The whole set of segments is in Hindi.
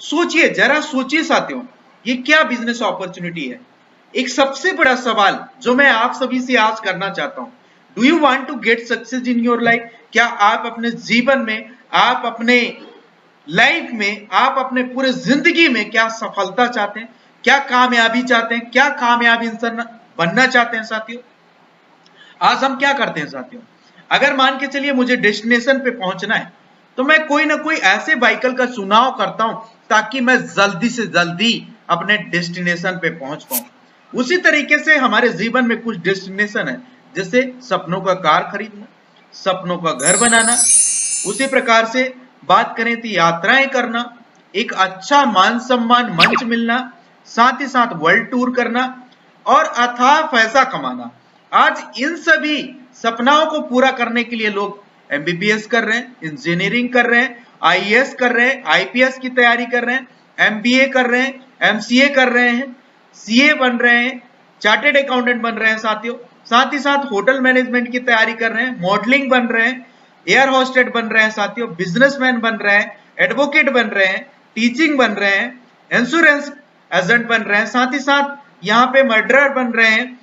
सोचिए, जरा सोचिए साथियों, ये क्या बिजनेस अपॉर्चुनिटी है। एक सबसे बड़ा सवाल जो मैं आप सभी से आज करना चाहता हूं, do you want to get success in your life? क्या आप अपने जीवन में, आप अपने लाइफ में, आप अपने पूरे जिंदगी में क्या सफलता चाहते हैं? क्या कामयाबी चाहते हैं? क्या कामयाब इंसान बनना चाहते हैं साथियों? आज हम क्या करते हैं साथियों, अगर मान के चलिए मुझे डेस्टिनेशन पे पहुंचना है, तो मैं कोई ना कोई ऐसे व्हीकल का चुनाव करता हूं ताकि मैं जल्दी से जल्दी अपने डेस्टिनेशन पे पहुंच पाऊं। उसी तरीके से हमारे जीवन में कुछ डेस्टिनेशन है, जैसे सपनों का कार खरीदना, सपनों का घर बनाना। उसी प्रकार से बात करें तो यात्राएं करना, एक अच्छा मान सम्मान मंच मिलना, साथ ही साथ वर्ल्ड टूर करना और अथाह पैसा कमाना। आज इन सभी सपनाओं को पूरा करने के लिए लोग एमबीबीएस कर रहे हैं, इंजीनियरिंग कर रहे हैं, आईएएस कर रहे हैं, आईपीएस की तैयारी कर रहे हैं, एमबीए कर रहे हैं, एमसीए कर रहे हैं, सीए बन रहे हैं, चार्टेड अकाउंटेंट बन रहे हैं साथियों। साथ ही साथ होटल मैनेजमेंट की तैयारी कर रहे हैं, मॉडलिंग बन रहे हैं, एयर होस्टेड बन रहे हैं साथियों, बिजनेसमैन बन रहे हैं, एडवोकेट बन रहे हैं, टीचिंग बन रहे हैं, इंश्योरेंस एजेंट बन रहे हैं, साथ ही साथ यहाँ पे मर्डरर बन रहे हैं।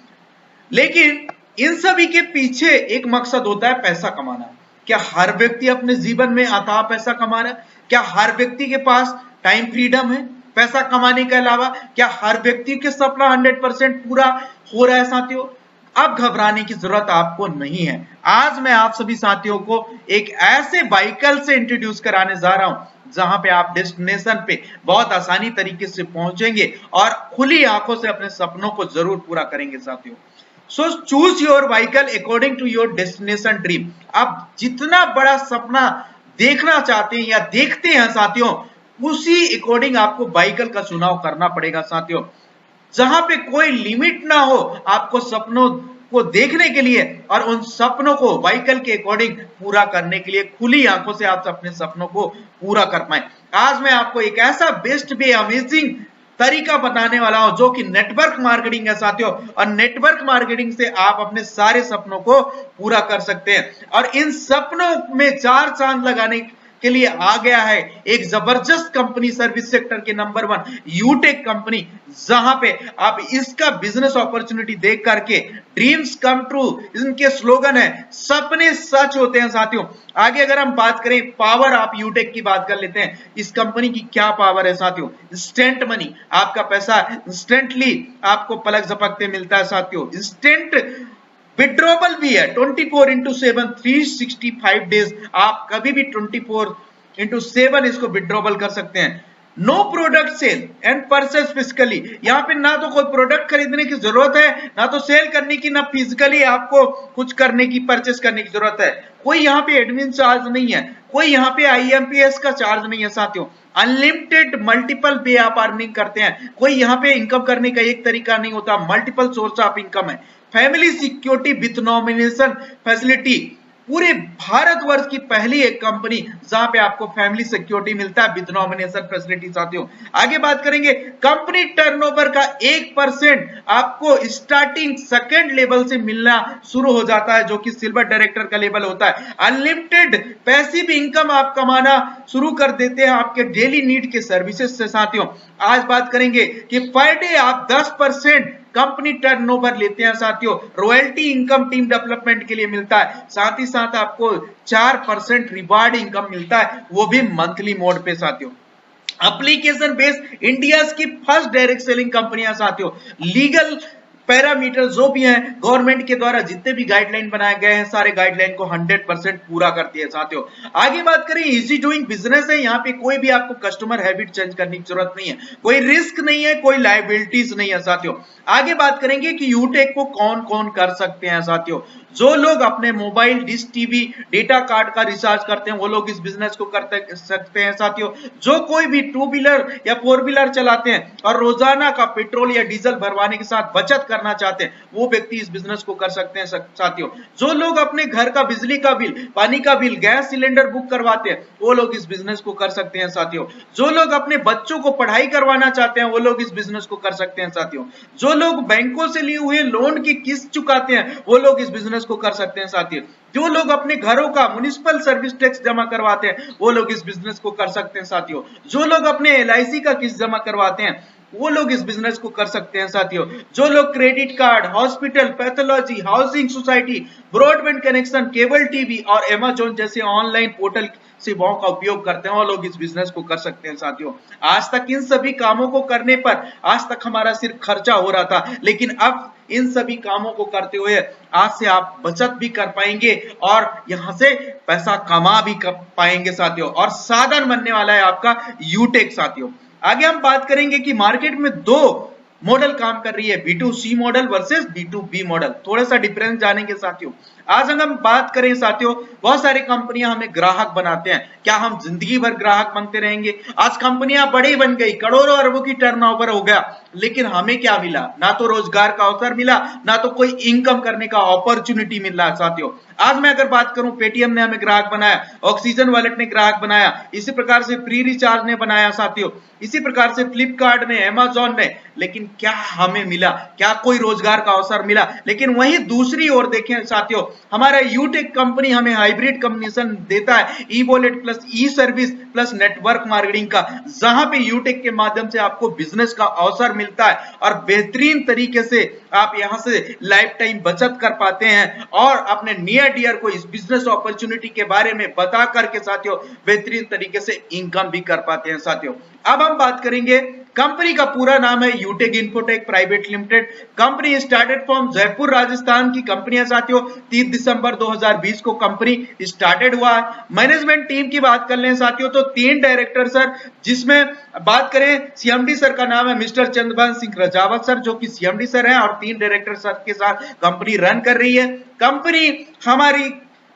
लेकिन इन सभी के पीछे एक मकसद होता है पैसा कमाना। क्या हर व्यक्ति अपने जीवन में अथाह पैसा कमा रहा है? क्या हर व्यक्ति के पास टाइम फ्रीडम है पैसा कमाने के अलावा? क्या हर व्यक्ति के सपना 100% पूरा हो रहा है साथियों? अब घबराने की जरूरत आपको नहीं है। आज मैं आप सभी साथियों को एक ऐसे व्हीकल से इंट्रोड्यूस कराने जा रहा हूं जहां पे आप डेस्टिनेशन पे बहुत आसानी तरीके से पहुंचेंगे और खुली आंखों से अपने सपनों को जरूर पूरा करेंगे साथियों। So choose your vehicle according to your destination dream. आप जितना बड़ा सपना देखना चाहते हैं या देखते हैं साथियों, उसी अकॉर्डिंग आपको व्हीकल का चुनाव करना पड़ेगा साथियों। जहां पे कोई लिमिट ना हो आपको सपनों को देखने के लिए और उन सपनों को व्हीकल के अकॉर्डिंग पूरा करने के लिए खुली आंखों से आप अपने सपनों को पूरा कर पाए। आज मैं आपको एक ऐसा बेस्ट वे, अमेजिंग तरीका बताने वाला हूं जो कि नेटवर्क मार्केटिंग है साथियों। और नेटवर्क मार्केटिंग से आप अपने सारे सपनों को पूरा कर सकते हैं। और इन सपनों में 4 चांद लगाने के लिए आ गया है एक जबरदस्त कंपनी, सर्विस सेक्टर के नंबर 1 यूटेक कंपनी, जहां पे आप इसका बिजनेस अपॉर्चुनिटी देख करके ड्रीम्स कम ट्रू, इनके स्लोगन है सपने सच होते हैं साथियों। आगे अगर हम बात करें पावर ऑफ यूटेक की बात कर लेते हैं। इस कंपनी की क्या पावर है साथियों? इंस्टेंट मनी, आपका पैसा इंस्टेंटली आपको पलक झपकते मिलता है साथियों। इंस्टेंट विड्रॉबल भी है 24/7 365 डेज, आप कभी भी 24/7 इसको विड्रॉबल कर सकते हैं। No product sale and purchase physically, यहाँ पे ना तो कोई प्रोडक्ट खरीदने की जरूरत है, ना तो सेल करने की, ना फिजिकली आपको कुछ करने की, परचेज करने की जरूरत है। कोई यहाँ पे एडमिन चार्ज नहीं है, कोई यहाँ पे आईएमपीएस का चार्ज नहीं है साथियों। अनलिमिटेड मल्टीपल वे आप अर्निंग करते हैं। कोई यहाँ पे इनकम करने का एक तरीका नहीं होता, मल्टीपल सोर्स ऑफ इनकम है। Family security with nomination facility, पूरे भारतवर्ष की पहली एक कंपनी जहां पे आपको फैमिली सिक्योरिटी मिलता है विद नॉमिनेशन फैसिलिटी साथियों। आगे बात करेंगे, कंपनी टर्नओवर का 1% आपको स्टार्टिंग सेकंड लेवल से मिलना शुरू हो जाता है, जो कि सिल्वर डायरेक्टर का लेवल होता है। अनलिमिटेड पैसिव इनकम आप कमाना शुरू कर देते हैं आपके डेली नीड के सर्विसेज से साथियों। आज बात करेंगे कि पर डे आप 10% कंपनी टर्नओवर लेते हैं साथियों। रॉयल्टी इनकम टीम डेवलपमेंट के लिए मिलता है, साथ ही साथ आपको 4% रिवार्ड इनकम मिलता है, वो भी मंथली मोड पे साथियों। एप्लीकेशन बेस्ड इंडिया की फर्स्ट डायरेक्ट सेलिंग कंपनियां साथियों। लीगल पैरामीटर जो भी हैं गवर्नमेंट के द्वारा जितने भी गाइडलाइन बनाए गए हैं, सारे गाइडलाइन को 100% पूरा करती है साथियों। आगे बात करें, इजी डूइंग बिजनेस है, यहाँ पे कोई भी आपको कस्टमर हैबिट चेंज करने की जरूरत नहीं है, कोई रिस्क नहीं है, कोई लायबिलिटीज नहीं है साथियों। आगे बात करेंगे कि यूटेक को कौन कौन कर सकते हैं साथियों। जो लोग अपने mobile, dish TV, data card का रिचार्ज करते हैं वो लोग इस बिजनेस को कर सकते हैं साथियों। जो कोई भी 2 व्हीलर या 4 व्हीलर चलाते हैं और रोजाना का पेट्रोल या डीजल भरवाने के साथ बचत करना करना चाहते हैं वो व्यक्ति इस बिजनेस को कर सकते हैं साथियों। जो लोग अपने घर का बिजली का बिल, पानी का बिल, गैस सिलेंडर बुक करवाते हैं वो लोग इस बिजनेस को कर सकते हैं साथियों। जो लोग अपने बच्चों को पढ़ाई करवाना चाहते हैं वो लोग इस बिजनेस को कर सकते हैं साथियों। जो लोग बैंकों से लिए हुए लोन की किस्त चुकाते हैं वो लोग इस बिजनेस को कर सकते हैं साथियों। जो लोग अपने घरों का म्युनिसिपल सर्विस टैक्स जमा करवाते हैं वो लोग इस बिजनेस को कर सकते हैं साथियों। जो लोग अपने LIC का किस्त जमा करवाते हैं वो लोग इस बिजनेस को कर सकते हैं साथियों। जो लोग credit card, hospital, pathology, housing society, broadband connection, cable TV और Amazon जैसे ऑनलाइन पोर्टल सेवाओं का उपयोग करते हैं वो लोग इस बिजनेस को कर सकते हैं साथियों। आज तक इन सभी कामों को करने पर आज तक हमारा सिर्फ खर्चा हो रहा था, लेकिन अब इन सभी कामों को करते हुए आज से आप बचत भी कर पाएंगे और यहां से पैसा कमा भी कर पाएंगे साथियों। और साधन बनने वाला है आपका यूटेक साथियों। आगे हम बात करेंगे कि मार्केट में दो मॉडल काम कर रही है, B2C model versus B2B model. थोड़ा सा डिफरेंस जानेंगे साथियों। आज अगर हम बात करें साथियों, बहुत सारी कंपनियां हमें ग्राहक बनाते हैं। क्या हम जिंदगी भर ग्राहक बनते रहेंगे? आज कंपनियां बड़ी बन गई, करोड़ों अरबों की टर्नओवर हो गया, लेकिन हमें क्या मिला? ना तो रोजगार का अवसर मिला, ना तो कोई इनकम करने का अपॉर्चुनिटी मिल रहा है साथियों। आज मैं अगर बात करूं, पेटीएम ने हमें ग्राहक बनाया, ऑक्सीजन वॉलेट ने ग्राहक बनाया, इसी प्रकार से फ्री रिचार्ज ने बनाया साथियों, इसी प्रकार से फ्लिपकार्ट ने, Amazon ने, लेकिन क्या हमें मिला? क्या कोई रोजगार का अवसर मिला? लेकिन वहीं दूसरी ओर देखें साथियों, हमारा यूटेक कंपनी हमें हाइब्रिड कॉम्बिनेशन देता है, ई वॉलेट प्लस ई सर्विस प्लस नेटवर्क मार्केटिंग का, जहां पे यूटेक के माध्यम से आपको बिजनेस का अवसर मिलता है और बेहतरीन तरीके से आप यहां से लाइफ टाइम बचत कर पाते हैं और अपने नियर डियर को इस बिजनेस अपॉर्चुनिटी के बारे में बता करके साथियों बेहतरीन तरीके से इनकम भी कर पाते हैं साथियों। अब हम बात करेंगे, कंपनी का पूरा नाम है Utech Infotech private limited. Company started from Jaipur Rajasthan की कंपनी है साथियों। 30 दिसंबर 2020 को कंपनी स्टार्टेड हुआ है। मैनेजमेंट टीम की बात कर लें साथियों तो 3 डायरेक्टर सर, जिसमें बात करें CMD सर का नाम है मिस्टर चंद्रभान सिंह रजावत सर, जो कि CMD सर हैं और 3 डायरेक्टर सर के साथ कंपनी रन कर रही है। कंपनी हमारी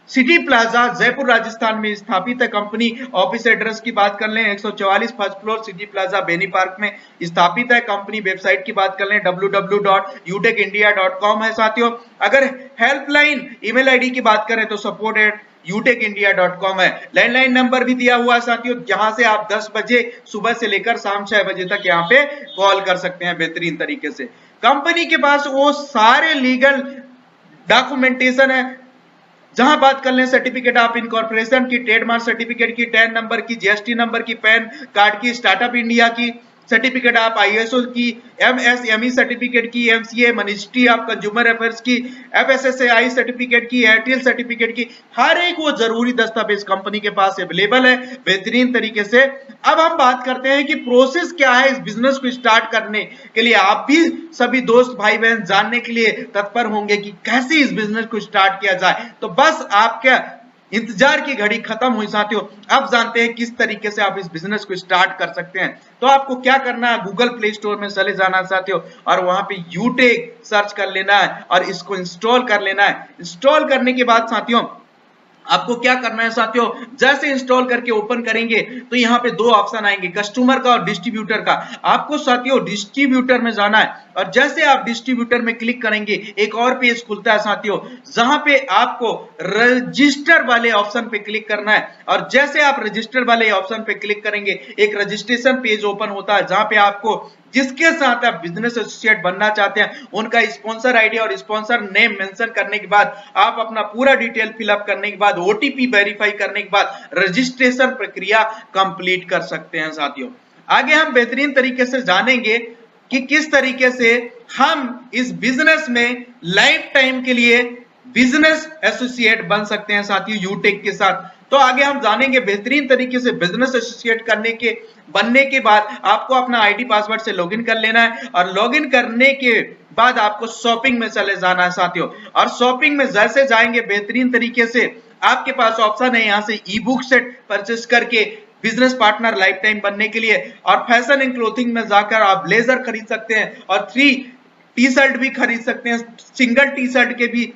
सिटी प्लाजा जयपुर राजस्थान में स्थापित है। कंपनी ऑफिस एड्रेस की बात कर लें 144 first floor city plaza Beni park में स्थापित है। कंपनी वेबसाइट की बात कर लें www.utekindia.com है साथियों। अगर हेल्पलाइन ईमेल आईडी की बात करें तो support@utekindia.com है। लैंडलाइन नंबर भी दिया हुआ है साथियों, जहां से आप 10 बजे सुबह से लेकर शाम 6 बजे तक यहाँ पे कॉल कर सकते हैं बेहतरीन तरीके से। कंपनी के पास वो सारे लीगल डॉक्यूमेंटेशन है, जहां बात कर लें सर्टिफिकेट ऑफ इनकॉर्पोरेशन की, ट्रेडमार्क सर्टिफिकेट की, 10 नंबर की, GST नंबर की, पैन कार्ड की, स्टार्टअप इंडिया की, सर्टिफिकेट ऑफ ISO की, MSME सर्टिफिकेट की, MCA ministry of consumer affairs की, FSSAI सर्टिफिकेट की, एयरटेल सर्टिफिकेट की, हर एक वो जरूरी दस्तावेज कंपनी के पास अवेलेबल है बेहतरीन तरीके से। अब हम बात करते हैं कि प्रोसेस क्या है इस बिजनेस को स्टार्ट करने के लिए। आप भी सभी दोस्त भाई बहन जानने के लिए तत्पर होंगे कि कैसे इस बिजनेस को स्टार्ट किया जाए, तो बस आपके इंतजार की घड़ी खत्म हुई साथियों। अब जानते हैं किस तरीके से आप इस बिजनेस को स्टार्ट कर सकते हैं। तो आपको क्या करना है, गूगल प्ले स्टोर में चले जाना साथियों और वहां पे यूटेक सर्च कर लेना है और इसको इंस्टॉल कर लेना है। इंस्टॉल करने के बाद साथियों आपको क्या करना है साथियों, जैसे इंस्टॉल करके ओपन करेंगे तो यहाँ पे 2 ऑप्शन आएंगे, कस्टमर का और डिस्ट्रीब्यूटर का। आपको साथियों डिस्ट्रीब्यूटर में जाना है और जैसे आप डिस्ट्रीब्यूटर में क्लिक करेंगे एक और पेज खुलता है साथियों, जहां पे आपको रजिस्टर वाले ऑप्शन पे क्लिक करना है और जैसे आप रजिस्टर वाले ऑप्शन पे क्लिक करेंगे एक रजिस्ट्रेशन पेज ओपन होता है, जहां पे आपको जिसके साथ आप बिजनेस एसोसिएट बनना चाहते हैं उनका स्पॉन्सर आईडी और स्पॉन्सर नेम मेंशन करने के बाद आप अपना पूरा डिटेल फिलअप करने के बाद OTP वेरीफाई करने के बाद रजिस्ट्रेशन प्रक्रिया कंप्लीट कर सकते हैं साथियों। आगे हम बेहतरीन तरीके से जानेंगे कि किस तरीके से हम इस बिजनेस में लाइफ टाइम के लिए बिजनेस एसोसिएट बन सकते हैं साथियों यूटेक के साथ। तो आगे हम जानेंगे बेहतरीन तरीके से बिजनेस एसोसिएट बनने के बाद आपको अपना आईडी पासवर्ड से लॉगिन कर लेना है और लॉगिन करने के बाद आपको शॉपिंग में चले जाना है साथियों। और शॉपिंग में जैसे जाएंगे बेहतरीन तरीके से आपके पास ऑप्शन है यहाँ से ई बुक सेट परचेस करके बिजनेस पार्टनर लाइफ टाइम बनने के लिए, और फैशन एंड क्लोथिंग में जाकर आप ब्लेजर खरीद सकते हैं और 3 टी-शर्ट भी खरीद सकते हैं। सिंगल टी-शर्ट के भी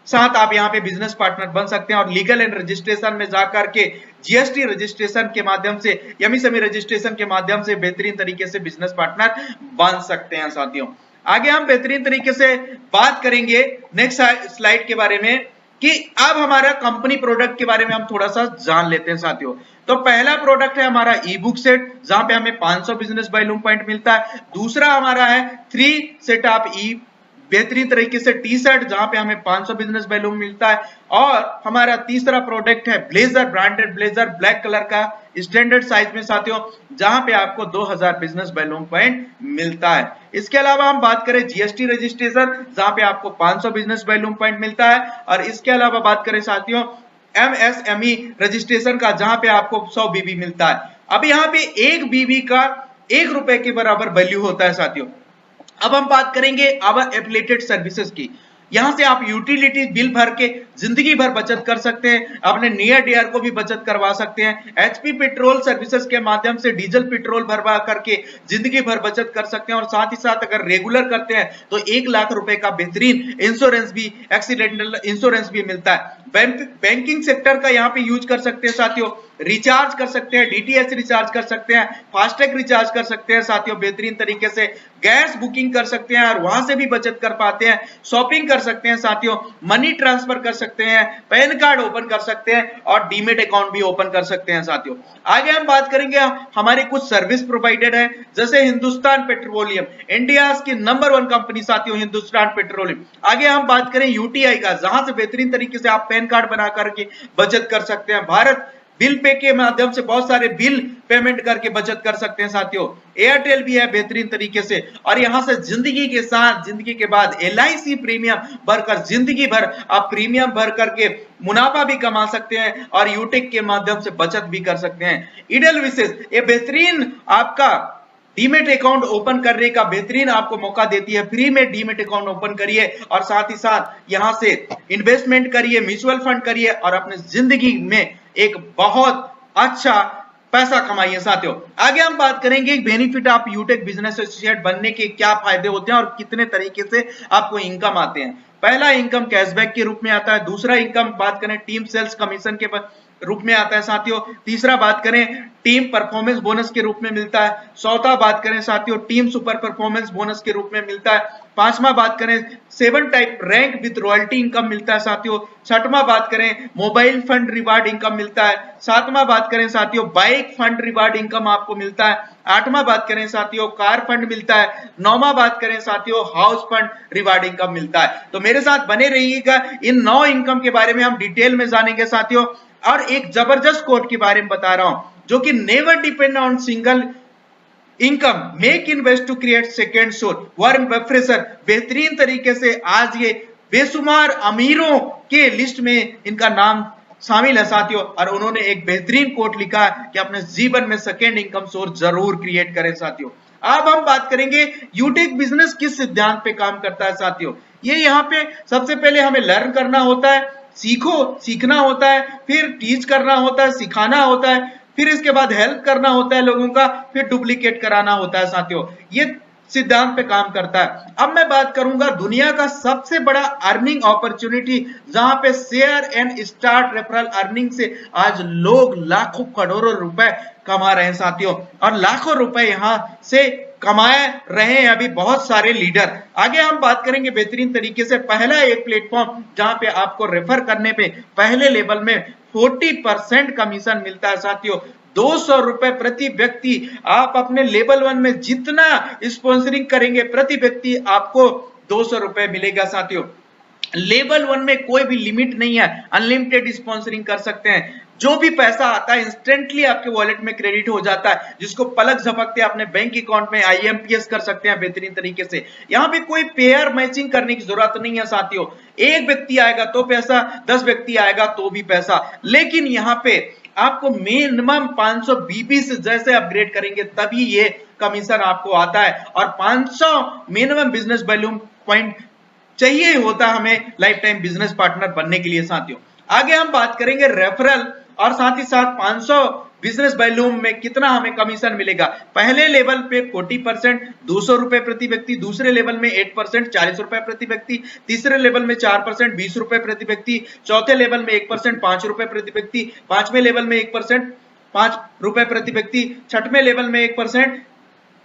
साथ आप यहाँ पे बिजनेस पार्टनर बन सकते हैं और लीगल एंड रजिस्ट्रेशन में जाकर के GST रजिस्ट्रेशन के माध्यम से, MSME रजिस्ट्रेशन के माध्यम से बेहतरीन तरीके से बिजनेस पार्टनर बन सकते हैं साथियों। आगे हम बेहतरीन तरीके से बात करेंगे नेक्स्ट स्लाइड के बारे में कि अब हमारा कंपनी प्रोडक्ट के बारे में हम थोड़ा सा जान लेते हैं साथियों। तो पहला प्रोडक्ट है हमारा ई बुक सेट, जहां पे हमें 500 बिजनेस बाय लूम पॉइंट मिलता है। दूसरा हमारा है 3 सेट ऑफ ई बेहतरीन तरीके से टी शर्ट, जहां पे हमें 500 बिजनेस बाय लूम मिलता है। और हमारा तीसरा प्रोडक्ट है blazer, branded blazer black colour का स्टैंडर्ड साइज में साथियों, जहां पे आपको 2000 बिजनेस बाय लूम पॉइंट मिलता है। इसके अलावा हम बात करें जीएसटी रजिस्ट्रेशन, जहां पे आपको 500 बिजनेस बाय लूम पॉइंट मिलता है। और इसके अलावा बात करें साथियों एमएसएमई रजिस्ट्रेशन का, जहां पे आपको 100 बीबी मिलता है। अब यहाँ पे एक बीबी का ₹1 के बराबर वैल्यू होता है साथियों। अब हम बात करेंगे अवर एफिलिएटेड सर्विसेज की। यहां से आप यूटिलिटी बिल भर के जिंदगी भर बचत कर सकते हैं, अपने नियर डियर को भी बचत करवा सकते हैं। एचपी पेट्रोल सर्विसेज के माध्यम से डीजल पेट्रोल भरवा करके जिंदगी भर बचत कर सकते हैं। और साथ ही साथ अगर रेगुलर करते हैं तो 1 लाख रुपए का बेहतरीन इंश्योरेंस भी, एक्सीडेंटल इंश्योरेंस भी मिलता है। बैंकिंग सेक्टर का यहाँ पे यूज कर सकते हैं साथियों, रिचार्ज कर सकते हैं, डीटीएच रिचार्ज कर सकते हैं, फास्टैग रिचार्ज कर सकते हैं साथियों बेहतरीन तरीके से, गैस बुकिंग कर सकते हैं और वहां से भी बचत कर पाते हैं, शॉपिंग कर सकते हैं साथियों, मनी ट्रांसफर कर सकते हैं, पैन कार्ड ओपन कर सकते हैं और डीमेट अकाउंट भी ओपन कर सकते हैं साथियों। आगे हम बात करेंगे हमारे कुछ सर्विस प्रोवाइडर है, जैसे हिंदुस्तान पेट्रोलियम, इंडिया की नंबर 1 कंपनी साथियों हिंदुस्तान पेट्रोलियम। आगे हम बात करें यूटीआई का, जहां से बेहतरीन तरीके से आप पैन कार्ड बना करके बचत कर सकते हैं। भारत बिल पे के माध्यम से बहुत सारे बिल पेमेंट करके बचत कर सकते हैं साथियों। एयरटेल भी है बेहतरीन तरीके से। और यहां से जिंदगी के साथ जिंदगी के बाद एलआईसी प्रीमियम भरकर जिंदगी भर आप प्रीमियम भर करके मुनाफा भी कमा सकते हैं और यूटेक के माध्यम से बचत भी कर सकते हैं। ईडल विशेष ये बेहतरीन आपका डीमेट अकाउंट ओपन करने का बेहतरीन आपको मौका देती है। फ्री में डीमेट अकाउंट ओपन करिए और साथ ही साथ यहां से इन्वेस्टमेंट करिए, म्यूचुअल फंड करिए और अपने जिंदगी में एक बहुत अच्छा पैसा कमाइए साथियों। आगे हम बात करेंगे बेनिफिट ऑफ यूटेक बिजनेस एसोसिएट बनने के क्या फायदे होते हैं और कितने तरीके से आपको इनकम आते हैं। पहला इनकम कैशबैक के रूप में आता है। दूसरा इनकम बात करें टीम सेल्स कमीशन के रूप में आता है साथियों। तीसरा बात करें टीम परफॉर्मेंस बोनस के रूप में मिलता है। चौथा बात करें साथियों टीम सुपर परफॉर्मेंस बोनस के रूप में मिलता है। पांचवा बात करें 7 type rank with royalty income मिलता है साथियों। छठवां बात करें मोबाइल फंड रिवार्ड इनकम मिलता है। सातवां बात करें साथियों बाइक फंड रिवार्ड इनकम आपको मिलता है। आठवां बात करें साथियों कार फंड मिलता है। नौवां बात करें साथियों हाउस फंड रिवार्ड इनकम मिलता है। तो मेरे साथ बने रहिएगा, इन 9 इनकम के बारे में हम डिटेल में जानेंगे साथियों। और एक जबरदस्त कोट के बारे में बता रहा हूं जो कि never depend on single income, make invest to create second source. Warren Buffett बेहतरीन तरीके से आज ये बेशुमार अमीरों के लिस्ट में इनका नाम शामिल है साथियों। और उन्होंने एक बेहतरीन कोट लिखा है कि अपने जीवन में सेकेंड इनकम सोर्स जरूर क्रिएट करें साथियों। अब हम बात करेंगे यूटेक बिजनेस किस सिद्धांत पे काम करता है साथियों। ये यहाँ पे सबसे पहले हमें लर्न करना होता है, सीखना होता है, फिर टीच करना होता है, सिखाना होता है, फिर इसके बाद हेल्प करना होता है लोगों का, फिर डुप्लीकेट कराना होता है साथियों। ये सिद्धांत पे काम करता है। अब मैं बात करूंगा दुनिया का सबसे बड़ा अर्निंग अपॉर्चुनिटी, जहां पे share and start referral earning से आज लोग लाखों करोड़ों रुपए कमा रहे हैं साथियों। और लाखों रुपए यहां से कमाए रहे हैं अभी बहुत सारे लीडर। आगे हम बात करेंगे बेहतरीन तरीके से पहला एक प्लेटफॉर्म जहां पे आपको रेफर करने पे पहले लेवल में 40% कमीशन मिलता है साथियों। 200 रुपए प्रति व्यक्ति। आप अपने लेवल 1 में जितना स्पॉन्सरिंग करेंगे प्रति व्यक्ति आपको 200 रुपए मिलेगा साथियों। लेवल 1 में कोई भी लिमिट नहीं है, अनलिमिटेड स्पॉन्सरिंग कर सकते हैं। जो भी पैसा आता है इंस्टेंटली आपके वॉलेट में क्रेडिट हो जाता है, जिसको पलक झपकते अपने बैंक अकाउंट में आईएमपीएस कर सकते हैं बेहतरीन तरीके से। यहाँ पे कोई पेयर मैचिंग करने की जरूरत नहीं है साथियों। एक व्यक्ति आएगा तो पैसा, 10 व्यक्ति आएगा तो भी पैसा। लेकिन यहाँ पे आपको मिनिमम 500 बीबी से जैसे अपग्रेड करेंगे तभी ये कमीशन आपको आता है। और 500 मिनिमम बिजनेस वैल्यू पॉइंट चाहिए होता हमें लाइफ टाइम बिजनेस पार्टनर बनने के लिए साथियों। आगे हम बात करेंगे रेफरल और साथ ही साथ 500 बिजनेस वैल्यूम में कितना हमें कमीशन मिलेगा। पहले लेवल पे 40% 200 रुपए प्रति व्यक्ति, दूसरे लेवल में 8% 40 रुपए प्रति व्यक्ति, तीसरे लेवल में 4% 20 रुपए प्रति व्यक्ति, चौथे लेवल में 1% 5 रुपए प्रति व्यक्ति, पांचवें लेवल में 1% 5 रुपए प्रति व्यक्ति, छठवें लेवल में 1%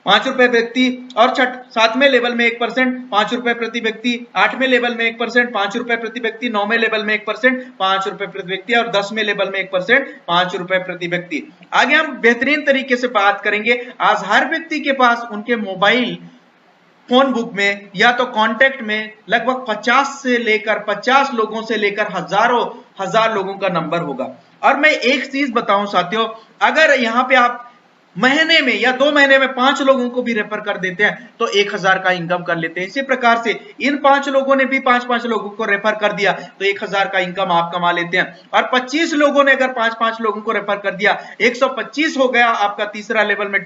₹5 व्यक्ति, और सातवें लेवल में 1% ₹5 प्रति व्यक्ति, 8वें लेवल में 1% ₹5 प्रति व्यक्ति, 9वें लेवल में 1% ₹5 प्रति व्यक्ति, और 10वें लेवल में 1% ₹5 प्रति व्यक्ति। आगे हम बेहतरीन तरीके से बात करेंगे। आज हर व्यक्ति के पास उनके मोबाइल फोन बुक में या तो कांटेक्ट में लगभग 50 लोगों से लेकर हजार लोगों का नंबर होगा। और मैं एक चीज बताऊं साथियों, अगर यहाँ पे आप महीने में या 2 महीने में 5 लोगों को भी रेफर कर देते हैं तो 1000 का इनकम कर लेते हैं। इसी प्रकार से इन 5 लोगों ने भी 5-5 लोगों को रेफर कर दिया तो 1000 का इनकम आप कमा लेते हैं। और 25 लोगों ने अगर 5-5 लोगों को रेफर कर दिया, 125 हो गया आपका तीसरा लेवल में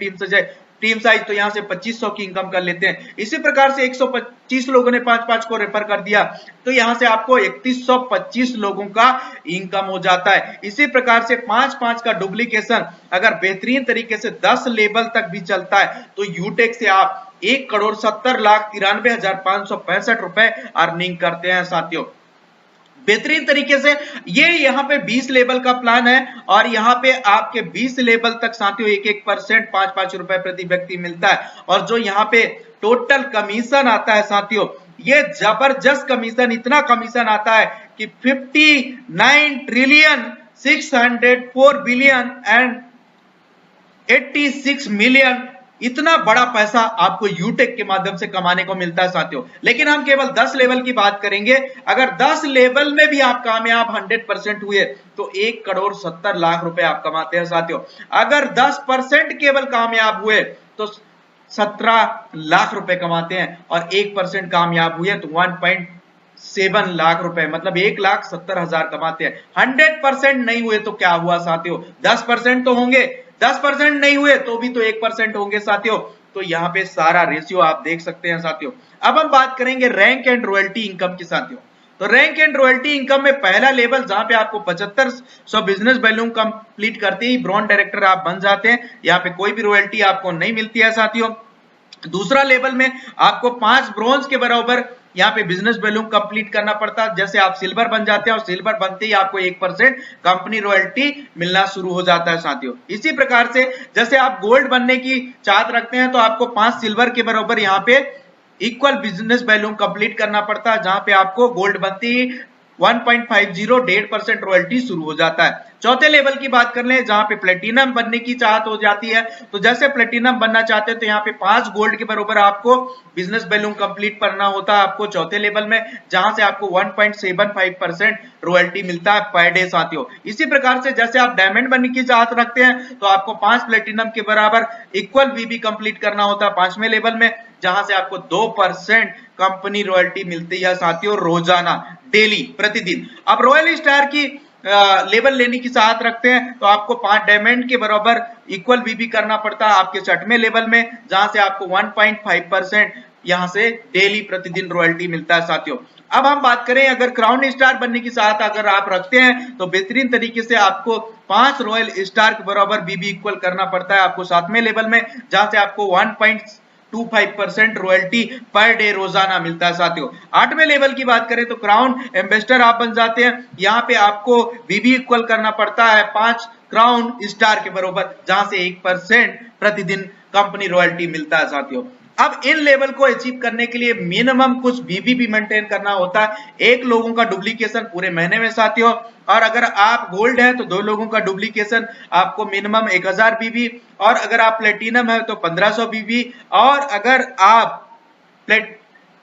टीम साइज, तो यहां से 2500 की इनकम कर लेते हैं। इसी प्रकार से 125 लोगों ने 5-5 को रेफर कर दिया तो यहां से आपको 3125 लोगों का इनकम हो जाता है। इसी प्रकार से 5-5 का डुप्लीकेशन अगर बेहतरीन तरीके से 10 लेवल तक भी चलता है तो यूटेक से आप 1,70,93,565 रुपए अर्निंग करते हैं साथियों। बेहतरीन तरीके से ये यहाँ पे 20 लेवल का प्लान है और यहाँ पे आपके 20 लेवल तक साथियों 1-1% 5-5 रुपए प्रति व्यक्ति मिलता है। और जो यहाँ पे टोटल कमीशन आता है साथियों, ये जबरदस्त कमीशन, इतना कमीशन आता है कि 59,604,000,086,000,000 इतना बड़ा पैसा आपको यूटेक के माध्यम से कमाने को मिलता है साथियों। लेकिन हम केवल 10 लेवल की बात करेंगे। अगर 10 लेवल में भी आप कामयाब 100% हुए तो 1,70,00,000 रुपए आप कमाते हैं साथियों। अगर 10% केवल कामयाब हुए तो 17 लाख रुपए कमाते हैं, और 1% कामयाब हुए तो 1.7 लाख रुपए, मतलब 1,70,000 कमाते हैं। 100% नहीं हुए तो क्या हुआ साथियों, 10% तो होंगे, 10% नहीं हुए तो भी तो 1% होंगे साथियों। तो यहाँ पे सारा रेशियो आप देख सकते हैं साथियों। अब हम बात करेंगे रैंक एंड रॉयल्टी इनकम की साथियों। तो रैंक एंड रॉयल्टी इनकम में पहला लेवल जहां पे आपको 7500 बिजनेस वैल्यू कंप्लीट करते ही ब्रॉन्ज डायरेक्टर आप बन जाते हैं। यहाँ पे कोई भी रॉयल्टी आपको नहीं मिलती है साथियों। दूसरा लेवल में आपको 5 ब्रॉन्ज के बराबर यहाँ पे बिजनेस वैल्यू कंप्लीट करना पड़ता है। जैसे आप सिल्वर बन जाते हैं और सिल्वर बनते ही आपको 1% कंपनी रॉयल्टी मिलना शुरू हो जाता है साथियों। इसी प्रकार से जैसे आप गोल्ड बनने की चाहत रखते हैं तो आपको 5 सिल्वर के बराबर यहाँ पे इक्वल बिजनेस वैल्यू कंप्लीट करना पड़ता है, जहां पे आपको गोल्ड बनती ही 1.50 रॉयल्टी शुरू हो जाता है। चौथे लेवल की बात कर लें जहां पे प्लेटिनम बनने की चाहत हो जाती है, तो जैसे प्लेटिनम बनना चाहते हैं तो यहाँ पे 5 गोल्ड के बराबर आपको बिजनेस वैल्यू कंप्लीट करना होता है आपको चौथे लेवल में, जहां से आपको 1.75% रॉयल्टी मिलता है पर डे साथियों। इसी प्रकार से जैसे आप डायमंड बनने की चाहत रखते हैं तो आपको 5 प्लेटिनम के बराबर इक्वल वीबी कंप्लीट करना होता है 5वें लेवल में, जहां से आपको 2% कंपनी रॉयल्टी मिलती है साथियों रोजाना, डेली, प्रतिदिन। अब रॉयल स्टार की लेवल लेने की चाहत रखते हैं तो आपको 5 डायमंड के बराबर इक्वल वीबी करना पड़ता है आपके 6वें लेवल में, जहां से आपको 1.5% यहां से डेली प्रतिदिन रॉयल्टी मिलता है साथियों। अब हम बात करें अगर क्राउन स्टार बनने की चाहत अगर आप रखते हैं तो बेहतरीन तरीके से आपको 5 रॉयल स्टार के बराबर बीबी इक्वल करना पड़ता है आपको 7वें लेवल में, जहां से आपको 1.25% रॉयल्टी पर डे रोजाना मिलता है साथियों। 8वें लेवल की बात करें तो क्राउन एम्बेसडर आप बन जाते हैं। यहाँ पे आपको बीबी इक्वल करना पड़ता है 5 क्राउन स्टार के बराबर, जहां से 1% प्रतिदिन कंपनी रॉयल्टी मिलता है साथियों। अब इन लेवल को अचीव करने के लिए मिनिमम कुछ बीबी भी मेंटेन करना होता है। 1 लोगों का डुप्लीकेशन पूरे महीने में साथियों, और अगर आप गोल्ड है तो 2 लोगों का डुप्लीकेशन आपको मिनिमम 1000 बीबी, और अगर आप प्लेटिनम है तो 1500 बीबी, और अगर आप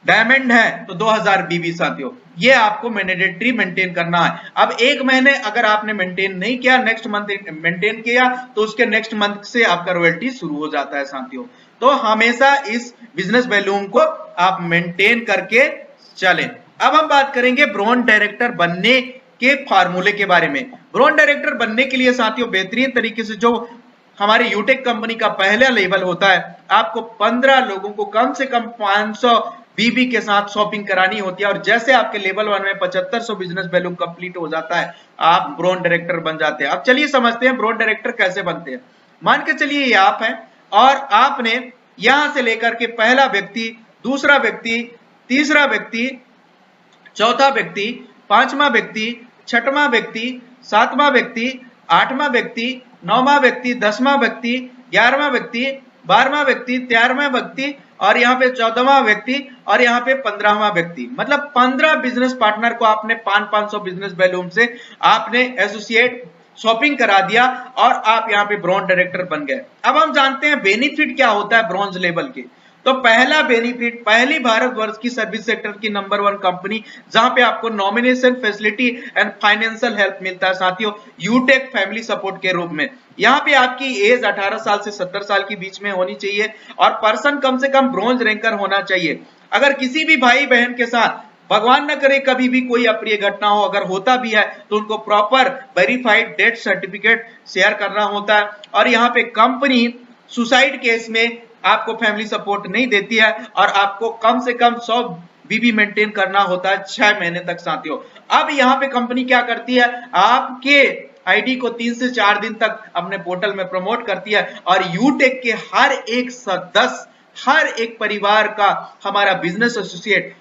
डायमंड है तो 2000 बीबी साथियों। ये आपको मैंडेटरी मेंटेन करना है। अब 1 महीने अगर आपने मेंटेन नहीं किया, नेक्स्ट मंथ मेंटेन किया तो उसके नेक्स्ट मंथ से आपका रॉयल्टी शुरू हो जाता है साथियों। तो हमेशा इस बिजनेस वैल्यूम को आप मेंटेन करके चलें। अब हम बात करेंगे ब्रॉन्ज डायरेक्टर बनने के फार्मूले के बारे में। ब्रॉन्ज डायरेक्टर बनने के लिए साथियों बेहतरीन तरीके से जो हमारी यूटेक कंपनी का पहला लेवल होता है, आपको 15 लोगों को कम से कम 500 बीबी के साथ शॉपिंग करानी होती है, और जैसे आपके लेवल 1 में 7500 बिजनेस वैल्यू कंप्लीट हो जाता है आप ब्रॉन्ज डायरेक्टर बन जाते हैं। अब चलिए समझते हैं ब्रॉन्ज डायरेक्टर कैसे बनते हैं। मान के चलिए ये आप हैं और आपने यहां से लेकर के पहला व्यक्ति, दूसरा व्यक्ति, तीसरा व्यक्ति, चौथा व्यक्ति, 5वां व्यक्ति, 6वां व्यक्ति, 7वां व्यक्ति, 8वां व्यक्ति, 9वां व्यक्ति, 10वां व्यक्ति, 11वां व्यक्ति, 12वां व्यक्ति, 13वां व्यक्ति और यहाँ पे 14वां व्यक्ति और यहाँ पे 15वां व्यक्ति, मतलब 15 बिजनेस पार्टनर को आपने 500 बिजनेस बैलून से आपने एसोसिएट शॉपिंग करा दिया और आप यहाँ पे ब्रॉन्ज डायरेक्टर बन गए। अब हम जानते हैं बेनिफिट क्या होता है ब्रॉन्ज लेवल के। तो पहला बेनिफिट, पहली भारतवर्ष की सर्विस सेक्टर की नंबर 1 कंपनी जहां पे आपको nomination facility and financial help मिलता है साथियों, यूटेक फैमिली सपोर्ट के रूप में। यहाँ पे आपकी एज 18 साल से 70 साल के बीच में होनी चाहिए और पर्सन कम से कम ब्रॉन्ज रैंकर होना चाहिए। अगर किसी भी भाई बहन के साथ भगवान न करे कभी भी कोई अप्रिय घटना हो, अगर होता भी है तो उनको proper verified death certificate share करना होता है। और यहाँ पे कंपनी सुसाइड केस में आपको फैमिली सपोर्ट नहीं देती है और आपको कम से कम 100 बीबी मेंटेन करना होता है 6 महीने तक साथियों। अब यहाँ पे कंपनी क्या करती है, आपके आईडी को 3 से 4 दिन तक अपने पोर्टल में प्रमोट करती है और यूटेक के हर एक सदस्य, हर एक परिवार का हमारा बिजनेस एसोसिएट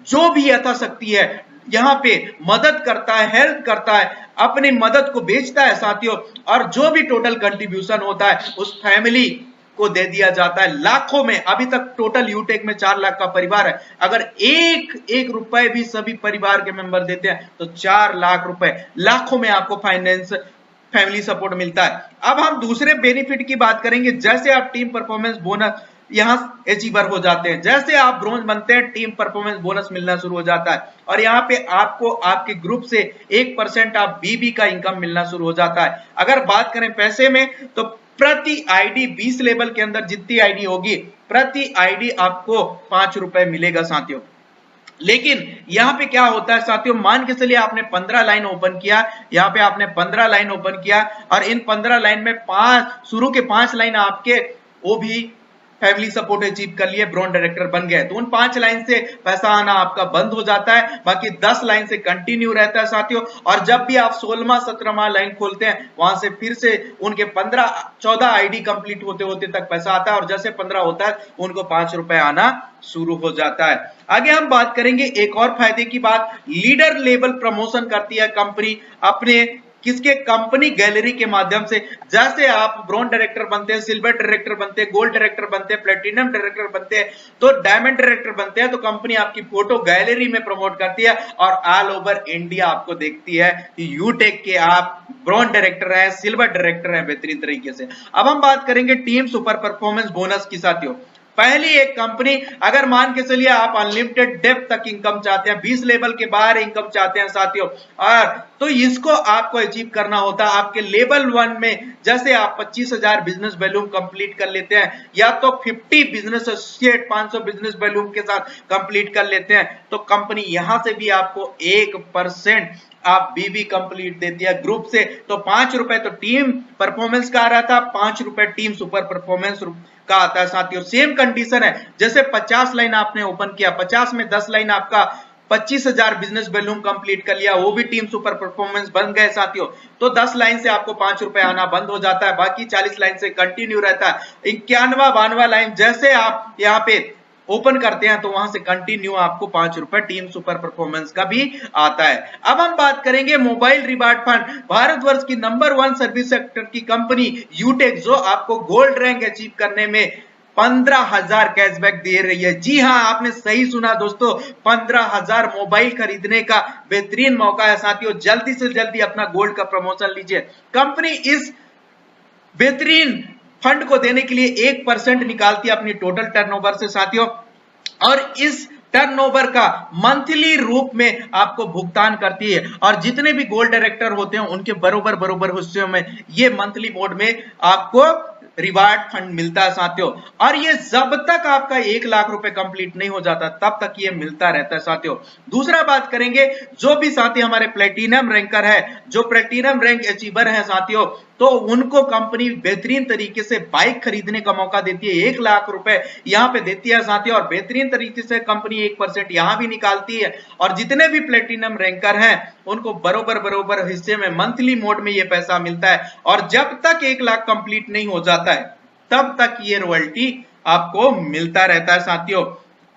जो भी यथाशक्ति है यहाँ पे मदद करता है, हेल्प करता है, अपनी मदद को बेचता है साथियों। और जो भी टोटल कंट्रीब्यूशन होता है उस फैमिली को दे दिया जाता है लाखों में। अभी तक टोटल यूटेक में 4 लाख का परिवार है, अगर एक रुपए भी सभी परिवार के मेंबर देते हैं तो 4 लाख रुपए, लाखों में आपको फाइनेंस फैमिली सपोर्ट मिलता है। अब हम दूसरे बेनिफिट की बात करेंगे। जैसे आप टीम परफॉर्मेंस बोनस यहां अचीवर हो जाते हैं, जैसे आप ब्रोंज बनते हैं टीम परफॉर्मेंस बोनस मिलना शुरू हो जाता है और यहाँ पे आपको आपके ग्रुप से 1% आप बीबी का इनकम मिलना शुरू हो जाता है। अगर बात करें पैसे में तो प्रति आईडी 20 लेवल के अंदर जितनी आईडी होगी प्रति आईडी आपको 5 रुपए मिलेगा साथियों। लेकिन यहाँ पे क्या होता है साथियों, मान के चलिए आपने 15 लाइन ओपन किया, यहाँ पे आपने 15 लाइन ओपन किया और इन 15 लाइन में शुरू के 5 लाइन आपके वो भी फैमिली सपोर्ट अचीव कर लिए, ब्रॉन्ज डायरेक्टर बन गए, तो उन 5 लाइन से पैसा आना आपका बंद हो जाता है, बाकी 10 लाइन से कंटिन्यू रहता है साथियों। और जब भी आप 16वां 17वां लाइन खोलते हैं वहां से फिर से उनके 14 आईडी कंप्लीट होते होते तक पैसा आता है और जैसे 15 होता है उनको 5 रुपए आना शुरू हो जाता है। आगे हम बात करेंगे एक और फायदे की बात, लीडर लेवल प्रमोशन करती है कंपनी अपने किसके, कंपनी गैलरी के माध्यम से। जैसे आप ब्रॉन्ज डायरेक्टर बनते हैं, सिल्वर डायरेक्टर बनते हैं, गोल्ड डायरेक्टर बनते हैं, प्लेटिनम डायरेक्टर बनते हैं, तो डायमंड डायरेक्टर बनते हैं तो कंपनी आपकी फोटो गैलरी में प्रमोट करती है और ऑल ओवर इंडिया आपको देखती है कि यूटेक के आप ब्रॉन्ज डायरेक्टर है, सिल्वर डायरेक्टर है बेहतरीन तरीके से। अब हम बात करेंगे टीम सुपर परफॉर्मेंस बोनस की साथियों। पहली एक कंपनी, अगर मान के चलिए आप अनलिमिटेड डेप्थ तक इनकम चाहते हैं, 20 लेवल के बाहर इनकम चाहते हैं साथियों, और तो इसको आपको अचीव करना होता है आपके लेवल 1 में। जैसे आप 25,000 बिजनेस वैल्यूम कंप्लीट कर लेते हैं या तो 50 बिजनेस एसोसिएट 500 बिजनेस वैल्यूम के साथ कंप्लीट कर लेते हैं तो कंपनी यहां से भी आपको 1% आप बीबी कंप्लीट देती है ग्रुप से। तो 5 रुपए तो टीम परफॉर्मेंस का आ रहा था, 5 रुपए टीम सुपर परफॉर्मेंस का आता है साथियों। सेम कंडीशन है, जैसे 50 लाइन आपने ओपन किया, 50 में 10 लाइन आपका 25,000 बिजनेस वैल्यूम कंप्लीट कर लिया, वो भी टीम सुपर परफॉर्मेंस बन गए साथियों, तो 10 लाइन से आपको 5 रुपए आना बंद हो जाता है, बाकी 40 लाइन से कंटिन्यू रहता है। 91वां 92वां लाइन जैसे आप यहाँ पे ओपन करते हैं तो वहां से कंटिन्यू आपको 5 रुपए टीम सुपर परफॉर्मेंस का भी आता है। अब हम बात करेंगे मोबाइल रिवार्ड फंड, भारतवर्ष की नंबर 1 सर्विस सेक्टर की कंपनी यूटेक जो आपको गोल्ड रैंक अचीव करने में 15,000 कैशबैक दे रही है। जी हां, आपने सही सुना दोस्तों, 15,000 मोबाइल खरीदने का बेहतरीन मौका है साथियों। जल्दी से जल्दी अपना गोल्ड का प्रमोशन लीजिए। कंपनी इस बेहतरीन फंड को देने के लिए 1% निकालती है अपनी टोटल टर्नओवर से साथियों, और इस टर्नओवर का मंथली रूप में आपको भुगतान करती है और जितने भी गोल्ड डायरेक्टर होते हैं उनके बरोबर हिस्सों में ये मंथली मोड में आपको रिवार्ड फंड मिलता है साथियों। और ये जब तक आपका 1 लाख रुपए कंप्लीट नहीं हो जाता तब तक ये मिलता रहता है साथियों। दूसरा बात करेंगे, जो भी साथी हमारे प्लेटिनम रैंकर है, जो प्लेटिनम रैंक अचीवर है साथियों, तो उनको कंपनी बेहतरीन तरीके से बाइक खरीदने का मौका देती है, 1 लाख रुपए यहां पे देती है साथियों, और बेहतरीन तरीके से कंपनी 1% यहां भी निकालती है। और जितने भी प्लेटिनम रैंकर हैं उनको बरोबर हिस्से में मंथली मोड में ये पैसा मिलता है, और जब तक 1 लाख कंप्लीट नहीं हो जाता है तब तक ये रॉयल्टी आपको मिलता रहता है साथियों।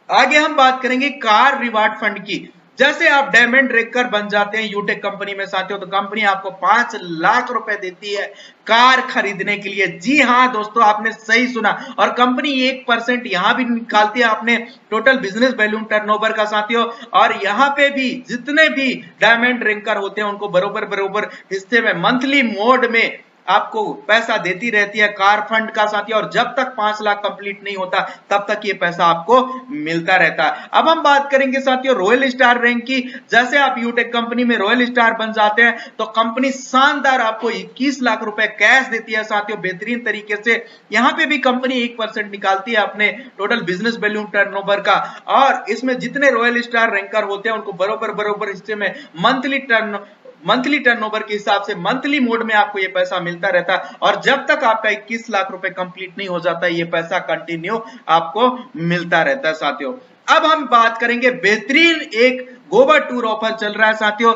आगे हम बात करेंगे कार रिवार्ड फंड की। जैसे आप डायमंड रैंकर बन जाते हैं यूटेक कंपनी में साथियों, तो कंपनी आपको 5 लाख रुपए देती है कार खरीदने के लिए। जी हां दोस्तों, आपने सही सुना। और कंपनी 1% यहां भी निकालती है आपने टोटल बिजनेस वैल्यूम टर्नओवर का साथियों। और यहां पे भी जितने भी डायमंड रैंकर होते हैं उनको बरोबर बरोबर हिस्से में मंथली मोड में आपको पैसा देती रहती है कार फंड का साथियों। और जब तक 5 लाख कंप्लीट नहीं होता तब तक ये पैसा आपको मिलता रहता है। अब हम बात करेंगे साथियों रॉयल स्टार रैंक की। जैसे आप यूटेक कंपनी में रॉयल स्टार बन जाते हैं तो कंपनी शानदार आपको 21 लाख रुपए कैश देती है साथियों, बेहतरीन तरीके से। यहां पे भी कंपनी 1% निकालती है अपने टोटल बिजनेस वैल्यू टर्नओवर का। और इसमें जितने रॉयल स्टार रैंकर होते हैं उनको बरोबर बरोबर हिस्से में मंथली टर्नओवर के हिसाब से मंथली मोड में आपको ये पैसा मिलता रहता है। और जब तक आपका 21 लाख रुपए कंप्लीट नहीं हो जाता ये पैसा कंटिन्यू आपको मिलता रहता है साथियों। अब हम बात करेंगे बेहतरीन एक गोवा टूर ऑफर चल रहा है साथियों।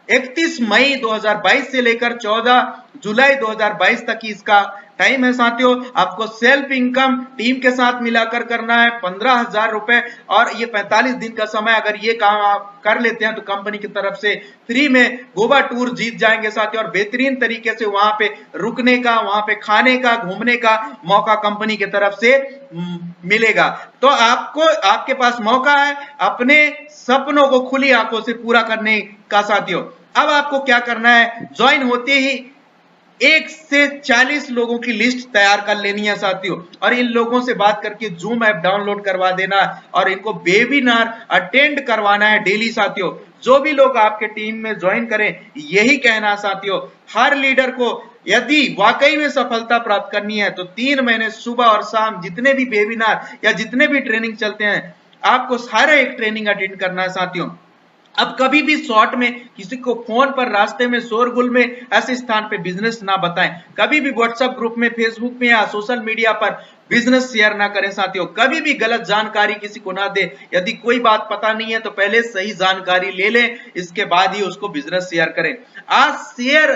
31 मई 2022 से लेकर 14 जुलाई 2022 तक की इसका टाइम है साथियों। आपको सेल्फ इनकम टीम के साथ मिलाकर करना है 15,000 रुपए। और ये 45 दिन का समय, अगर ये काम आप कर लेते हैं तो कंपनी की तरफ से फ्री में गोवा टूर जीत जाएंगे साथियों। और बेहतरीन तरीके से वहां पे रुकने का, वहां पे खाने का, घूमने का मौका कंपनी की तरफ से मिलेगा। तो आपको, आपके पास मौका है अपने सपनों को खुली आंखों से पूरा करने का साथियों। अब आपको क्या करना है, ज्वाइन होते ही 1 से 40 लोगों की लिस्ट तैयार कर लेनी है साथियों। और इन लोगों से बात करके जूम ऐप डाउनलोड करवा देना और इनको वेबिनार अटेंड करवाना है डेली साथियों। जो भी लोग आपके टीम में ज्वाइन करें यही कहना साथियों, हर लीडर को यदि वाकई में सफलता प्राप्त करनी है तो 3 महीने सुबह और शाम जितने भी वेबिनार या जितने भी ट्रेनिंग चलते हैं आपको सारे एक ट्रेनिंग अटेंड करना है साथियों। अब कभी भी शॉर्ट में किसी को फोन पर, रास्ते में, शोरगुल में ऐसे स्थान पे बिजनेस ना बताएं। कभी भी व्हाट्सएप ग्रुप में, फेसबुक में या सोशल मीडिया पर बिजनेस शेयर ना करें साथियों। कभी भी गलत जानकारी किसी को ना दे। यदि कोई बात पता नहीं है तो पहले सही जानकारी ले लें, इसके बाद ही उसको बिजनेस शेयर करें। आज शेयर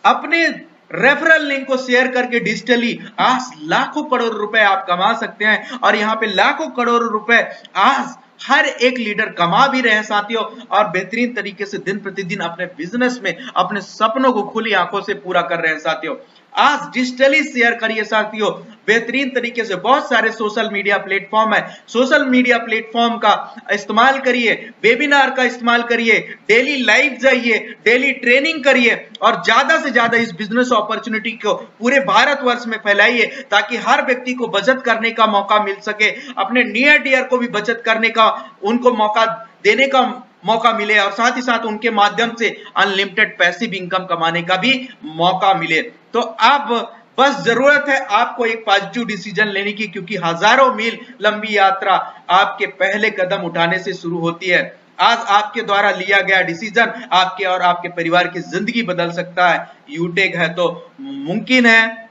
अपने रेफरल लिंक को शेयर करके डिजिटली आज लाखों करोड़ रुपए आप कमा सकते हैं। और यहाँ पे लाखों करोड़ रुपए आज हर एक लीडर कमा भी रहे हैं साथियों। और बेहतरीन तरीके से दिन प्रतिदिन अपने बिजनेस में अपने सपनों को खुली आंखों से पूरा कर रहे हैं साथियों। आज डिजिटली शेयर करिए साथियों, बेहतरीन तरीके से। बहुत सारे सोशल मीडिया प्लेटफॉर्म है, सोशल मीडिया प्लेटफॉर्म का इस्तेमाल करिए, वेबिनार का इस्तेमाल करिए, डेली लाइव जाइए, डेली ट्रेनिंग करिए और ज्यादा से ज्यादा इस बिजनेस अपॉर्चुनिटी को पूरे भारतवर्ष में फैलाइए ताकि हर व्यक्ति को बचत करने का मौका मिल सके, अपने नियर डियर को भी बचत करने का उनको मौका देने का मौका मिले और साथ ही साथ उनके माध्यम से अनलिमिटेड पैसिव इनकम कमाने का भी मौका मिले। तो अब बस जरूरत है आपको एक पॉजिटिव डिसीजन लेने की, क्योंकि हजारों मील लंबी यात्रा आपके पहले कदम उठाने से शुरू होती है। आज आपके द्वारा लिया गया डिसीजन आपके और आपके परिवार की जिंदगी बदल सकता है। यूटेक है तो मुमकिन है।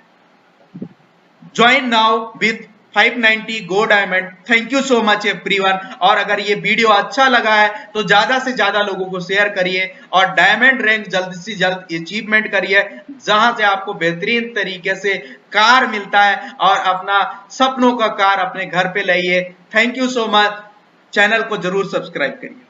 Join now with 590 go diamond. Thank you so much everyone. और अगर ये वीडियो अच्छा लगा है तो ज्यादा से ज्यादा लोगों को शेयर करिए और डायमंड रैंक जल्द से जल्द अचीवमेंट करिए, जहां से आपको बेहतरीन तरीके से कार मिलता है और अपना सपनों का कार अपने घर पे लाइए। Thank you so much. Channel को जरूर सब्सक्राइब करिए।